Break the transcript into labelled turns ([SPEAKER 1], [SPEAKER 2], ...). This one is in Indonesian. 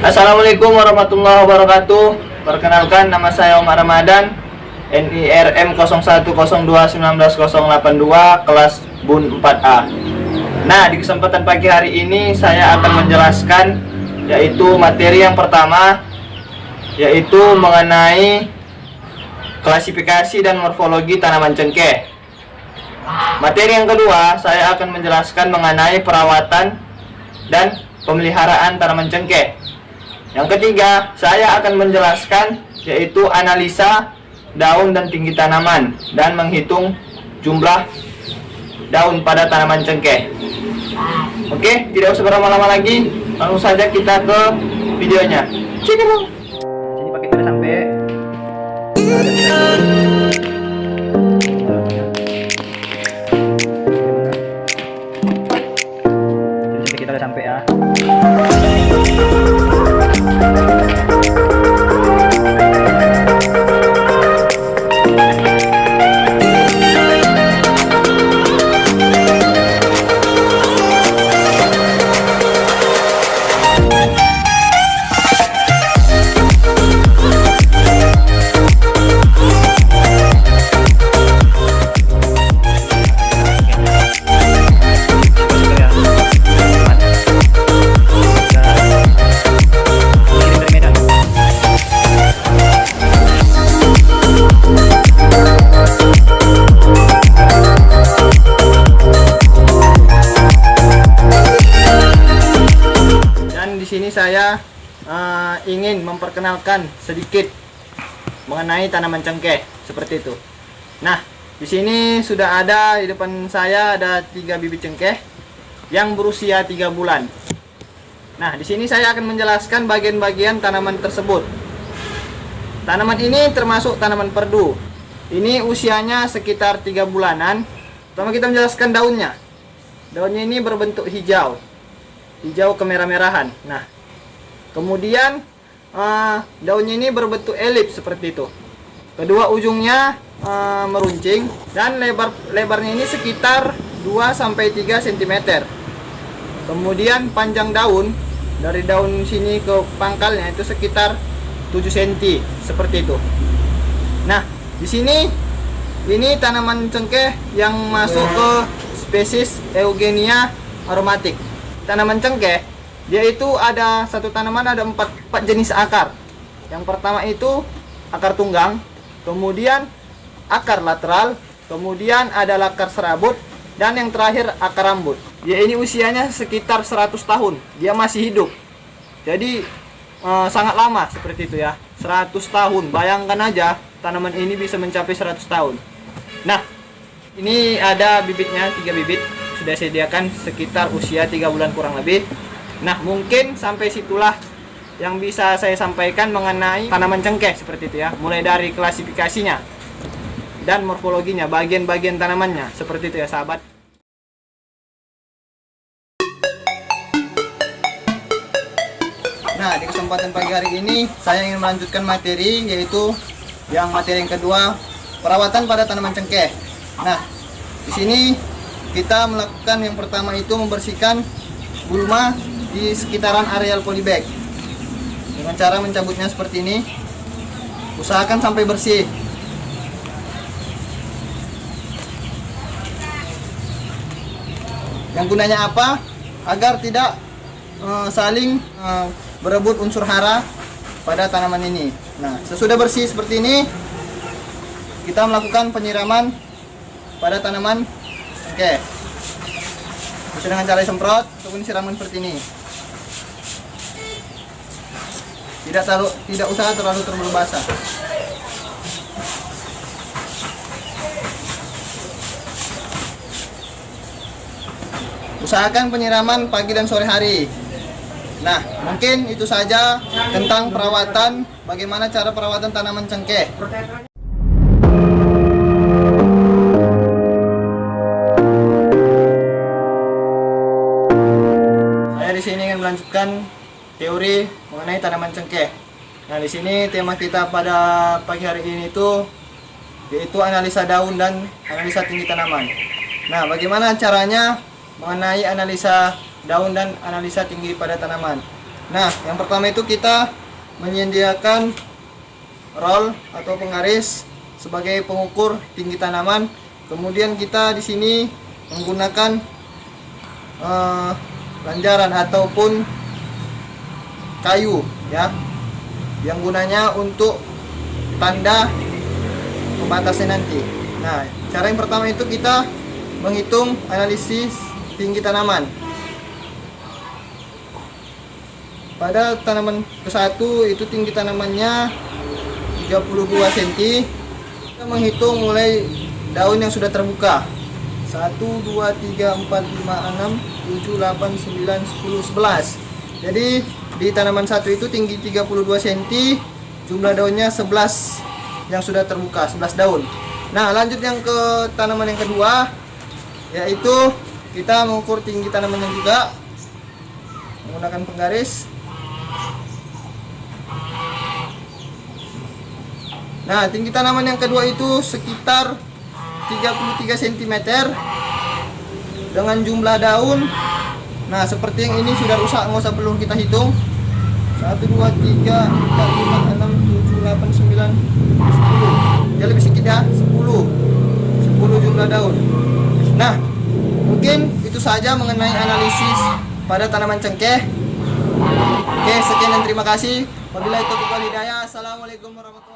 [SPEAKER 1] Assalamualaikum warahmatullahi wabarakatuh. Perkenalkan, nama saya Omar Ramadan, NIRM 01021982, kelas BUN 4A. Nah, di kesempatan pagi hari ini saya akan menjelaskan yaitu materi yang pertama, yaitu mengenai klasifikasi dan morfologi tanaman cengkeh. Materi yang kedua, saya akan menjelaskan mengenai perawatan dan pemeliharaan tanaman cengkeh. Yang ketiga, saya akan menjelaskan yaitu analisa daun dan tinggi tanaman dan menghitung jumlah daun pada tanaman cengkeh. Oke, tidak usah berlama-lama lagi, langsung saja kita ke videonya. Sini bang. Sini pakai tidak sampai. Jadi kita udah sampai ya. Saya ingin memperkenalkan sedikit mengenai tanaman cengkeh seperti itu. Nah, di sini sudah ada di depan saya ada 3 bibit cengkeh yang berusia 3 bulan. Nah, di sini saya akan menjelaskan bagian-bagian tanaman tersebut. Tanaman ini termasuk tanaman perdu. Ini usianya sekitar 3 bulanan. Pertama kita menjelaskan daunnya. Daunnya ini berbentuk hijau kemerah-merahan. Nah, kemudian daunnya ini berbentuk elips seperti itu. Kedua ujungnya meruncing dan lebarnya ini sekitar 2-3 cm. Kemudian panjang daun dari daun sini ke pangkalnya itu sekitar 7 cm seperti itu. Nah, di sini ini tanaman cengkeh yang masuk ke spesies Eugenia aromatic. Tanaman cengkeh dia itu ada satu tanaman ada 4 jenis akar. Yang pertama itu akar tunggang, kemudian akar lateral, kemudian ada akar serabut, dan yang terakhir akar rambut. Dia ini usianya sekitar 100 tahun, dia masih hidup. Jadi sangat lama seperti itu ya, 100 tahun. Bayangkan aja tanaman ini bisa mencapai 100 tahun. Nah, ini ada bibitnya 3 bibit, sudah saya sediakan sekitar usia 3 bulan kurang lebih. Nah, mungkin sampai situlah yang bisa saya sampaikan mengenai tanaman cengkeh seperti itu ya. Mulai dari klasifikasinya dan morfologinya, bagian-bagian tanamannya seperti itu ya sahabat. Nah, di kesempatan pagi hari ini saya ingin melanjutkan materi, yaitu materi yang kedua, perawatan pada tanaman cengkeh. Nah, di sini kita melakukan yang pertama itu membersihkan gulma di sekitaran areal polybag dengan cara mencabutnya seperti ini. Usahakan sampai bersih. Yang gunanya apa? Agar tidak saling berebut unsur hara pada tanaman ini. Nah, sesudah bersih seperti ini, kita melakukan penyiraman pada tanaman cengkeh. Bisa dengan cara semprot ataupun siraman seperti ini. Tidak usah terlalu basah. Usahakan penyiraman pagi dan sore hari. Nah, mungkin itu saja tentang perawatan, bagaimana cara perawatan tanaman cengkeh. Saya di sini ingin melanjutkan teori mengenai tanaman cengkeh. Nah, di sini tema kita pada pagi hari ini yaitu analisa daun dan analisa tinggi tanaman. Nah, bagaimana caranya mengenai analisa daun dan analisa tinggi pada tanaman? Nah, yang pertama itu kita menyediakan roll atau penggaris sebagai pengukur tinggi tanaman. Kemudian kita di sini menggunakan lanjaran ataupun kayu ya, yang gunanya untuk tanda pembatasnya nanti. Nah, cara yang pertama itu kita menghitung analisis tinggi tanaman. Pada tanaman ke-1 itu tinggi tanamannya 32 cm. Kita menghitung mulai daun yang sudah terbuka. 1, 2, 3, 4, 5, 6, 7, 8, 9, 10, 11. Jadi di tanaman 1 itu tinggi 32 cm, jumlah daunnya 11 yang sudah terbuka, 11 daun. Nah, lanjut yang ke tanaman yang kedua, yaitu kita mengukur tinggi tanamannya juga menggunakan penggaris. Nah, tinggi tanaman yang kedua itu sekitar 33 cm dengan jumlah daun. Nah, seperti yang ini sudah rusak, nggak usah perlu kita hitung. 1, 2, 3, 4, 5, 6, 7, 8, 9, 10. Dia lebih sedikit ya, 10 jumlah daun. Nah, mungkin itu saja mengenai analisis pada tanaman cengkeh. Oke, sekian dan terima kasih. Wabillahi taufiq wal hidayah. Assalamualaikum warahmatullahi wabarakatuh.